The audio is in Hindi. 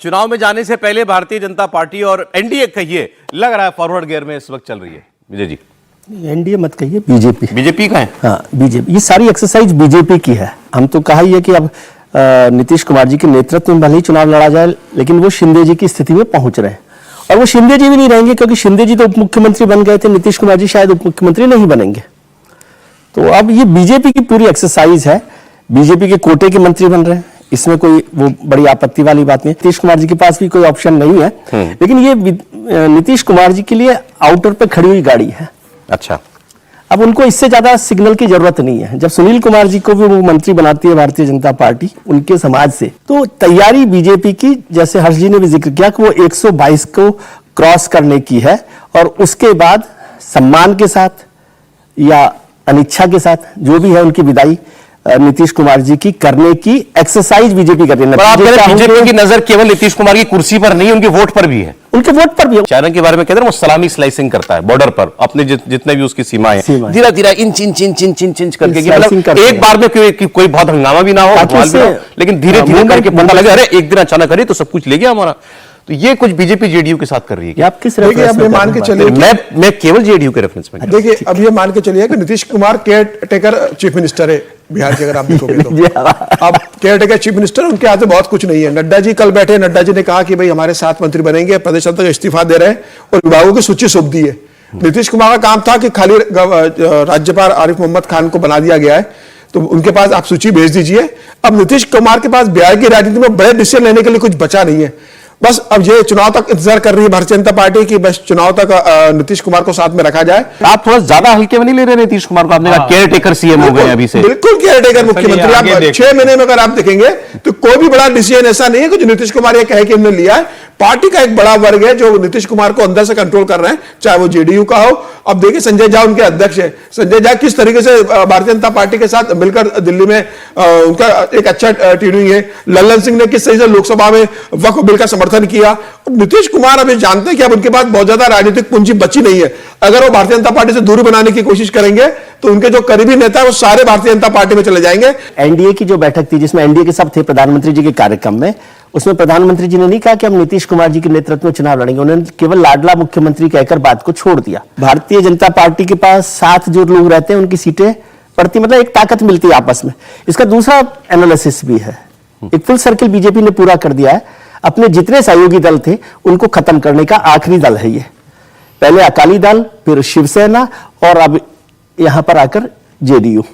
चुनाव में जाने से पहले भारतीय जनता पार्टी और एनडीए कहिए लग रहा है फॉरवर्ड गियर में इस वक्त चल रही है। विजय जी, एनडीए मत कहिए, बीजेपी का है। हाँ, बीजेपी, ये सारी एक्सरसाइज बीजेपी की है। हम तो कहा ही है कि अब नीतीश कुमार जी के नेतृत्व में भले ही चुनाव लड़ा जाए, लेकिन वो शिंदे जी की स्थिति में पहुंच रहे हैं। और वो शिंदे जी भी नहीं रहेंगे, क्योंकि शिंदे जी तो उप मुख्यमंत्री बन गए थे, नीतीश कुमार जी शायद उप मुख्यमंत्री नहीं बनेंगे। तो अब ये बीजेपी की पूरी एक्सरसाइज है। बीजेपी के कोटे के मंत्री बन रहे हैं, इसमें कोई वो बड़ी आपत्ति वाली बात नहीं। नीतीश कुमार जी के पास भी कोई ऑप्शन नहीं है, लेकिन ये नीतीश कुमार जी के लिए आउटर पे खड़ी हुई गाड़ी है। अच्छा, अब उनको इससे ज्यादा सिग्नल की जरूरत नहीं है। जब सुनील कुमार जी को भी वो मंत्री बनाती है भारतीय जनता पार्टी उनके समाज से, तो तैयारी बीजेपी की, जैसे हर्ष जी ने भी जिक्र किया, कि वो 122 को क्रॉस करने की है और उसके बाद सम्मान के साथ या अनिच्छा के साथ जो भी है उनकी विदाई नीतीश कुमार जी की करने की एक्सरसाइज बीजेपी कर रही है। बीजेपी की नजर केवल नीतीश कुमार की कुर्सी पर नहीं, उनके वोट पर भी है। उनके वोट पर भी है। चाइना के बारे में कहते हैं वो सलामी स्लाइसिंग करता है बॉर्डर पर, अपने जितने भी उसकी सीमाएं धीरे धीरे इंच करके, मतलब एक बार में कोई बहुत हंगामा भी ना हो, लेकिन धीरे धीरे करके पता लगे अरे एक दिन अचानक करे तो सब कुछ ले गया हमारा। तो ये कुछ बीजेपी जेडीयू के साथ कर रही है। आप किस रेफरेंस में मान के चलिए, मैं केवल जेडीयू के रेफरेंस में। देखिए, अब ये मान के चलिए कि Nitish Kumar care taker chief minister है बिहार के, अगर आप देखोगे तो। अब केयर टेकर चीफ मिनिस्टर, उनके हाथ में बहुत कुछ नहीं है। नड्डा जी कल बैठे, नड्डा जी ने कहा कि भाई हमारे 7 मंत्री बनेंगे, प्रदेश अध्यक्ष इस्तीफा दे रहे हैं और विभागों की सूची सौंप दी है। नीतीश कुमार का काम था कि खाली राज्यपाल आरिफ मोहम्मद खान को बना दिया गया है, तो उनके पास आप सूची भेज दीजिए। अब नीतीश कुमार के पास बिहार की राजनीति में बड़े डिसीजन लेने के लिए कुछ बचा नहीं है। बस अब ये चुनाव तक इंतजार कर रही है भारतीय जनता पार्टी की, बस चुनाव तक नीतीश कुमार को साथ में रखा जाए। आप थोड़ा ज्यादा हल्के में नहीं ले रहे नीतीश कुमार को? आपने कहा केयर टेकर सीएम हो गए अभी से। बिल्कुल केयर टेकर मुख्यमंत्री। आप 6 महीने में अगर आप देखेंगे तो कोई भी बड़ा डिसीजन ऐसा नहीं है कि जो नीतीश कुमार ये कहे कि हमने लिया है। पार्टी का एक बड़ा वर्ग है जो नीतीश कुमार को अंदर से कंट्रोल कर रहे हैं, चाहे वो जेडीयू का हो। अब देखिए, संजय झा उनके अध्यक्ष है। संजय झा किस तरीके से भारतीय जनता पार्टी के साथ मिलकर दिल्ली में उनका एक अच्छा ट्यूनिंग है। लल्लन सिंह ने किस तरीके से लोकसभा में वक्फ बिल का समर्थन किया। नीतीश कुमार अभी जानते हैं कि अब उनके पास बहुत ज्यादा राजनीतिक पूंजी बची नहीं है। अगर वो भारतीय जनता पार्टी से दूरी बनाने की कोशिश करेंगे तो उनके जो करीबी नेता है वो सारे भारतीय जनता पार्टी में चले जाएंगे। एनडीए की जो बैठक थी, जिसमें एनडीए के सब थे प्रधानमंत्री जी के कार्यक्रम में, उसमें प्रधानमंत्री जी ने नहीं कहा कि हम नीतीश कुमार जी के नेतृत्व में चुनाव लड़ेंगे। उन्होंने केवल लाडला मुख्यमंत्री कहकर बात को छोड़ दिया। भारतीय जनता पार्टी के पास 7 जो लोग रहते हैं उनकी सीटें पड़ती, मतलब एक ताकत मिलती है आपस में। इसका दूसरा एनालिसिस भी है। एक फुल सर्किल बीजेपी ने पूरा कर दिया है। अपने जितने सहयोगी दल थे उनको खत्म करने का आखिरी दल है ये। पहले अकाली दल, फिर शिवसेना और अब यहां पर आकर जेडीयू।